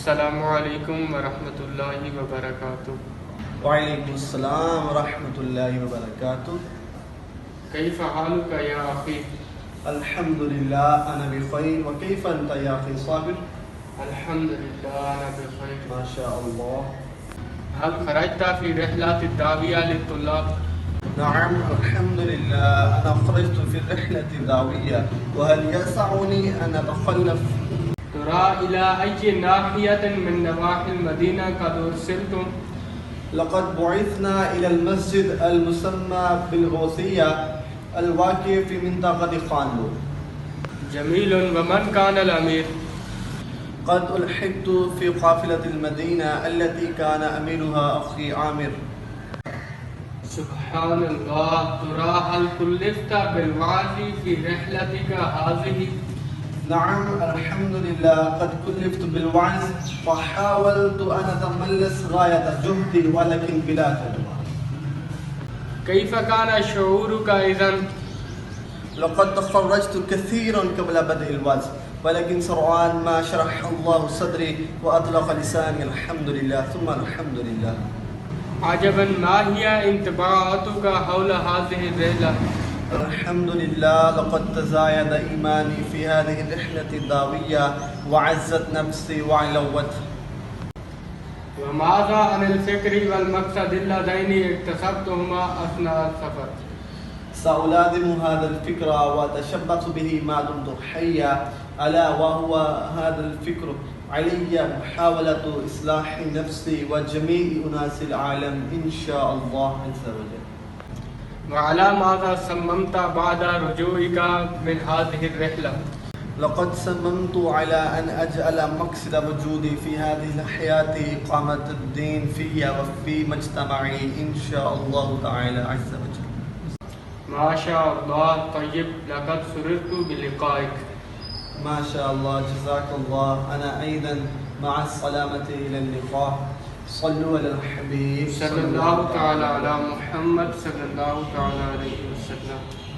السلام علیکم ورحمۃ اللہ وبرکاتہ. وعلیکم السلام ورحمۃ اللہ وبرکاتہ. کیف حالک یا اخی؟ الحمد للہ انا بخیر. وکیف انت یا اخی صابر؟ الحمد للہ انا بخیر. ما شاء اللہ. هل خرجت في رحلة الدعوية للطلاب؟ نعم الحمد لله أنا خرجت في الرحلة الدعوية. وهل يسعني أن أتخلف؟ ترى إلى أي ناحية من نواحي المدينة قد أرسلتم؟ لقد بعثنا إلى المسجد المسمى بالغوثية الواقع في منطقة خانلو. جميل. ومن كان الأمير؟ قد ألحقت في قافلة المدينة التي كان أميرها أخي عامر. سبحان الله. ترى هل كلفت بالوعظ في رحلتك هذه؟ نعم الحمد لله قد كلفت بالوعظ وحاولت أن أتملص غاية جهدي ولكن بلا تجربة. كيف كان شعورك إذن؟ لقد تخرجت كثيرا قبل بدء الوعظ ولكن سرعان ما شرح الله صدري وأطلق لساني. الحمد لله ثم الحمد لله. عجبا. ما هي انطباعاتك حول هذه الرحلة؟ الحمد لله لقد تزايد إيماني في هذه الرحلة الدعوية وعزت نفسي وعلوت. وماذا عن الفكر والمقصد اللذين اكتسبتهما أثناء السفر؟ سألازم هذا الفكر وأتشبث به ما دمت حيا، ألا وهو هذا الفكر علي محاولة إصلاح نفسي وجميع أناس العالم إن شاء الله عز وجل. وعلى ماذا صممت بعد رجوعك من هذه الرحلة؟ لقد صممت على أن أجعل مقصد وجودي في هذه الحياة إقامة الدين في وفي مجتمعي إن شاء الله تعالى عز وجل. ما شاء الله. طيب. لقد سررت بلقائك. ما شاء الله جزاك الله. أنا أيضا مع السلامة إلى اللقاء. صلوا على الحبيب صلی اللہ تعالی علی محمد صلی اللہ تعالی علیہ وسلم.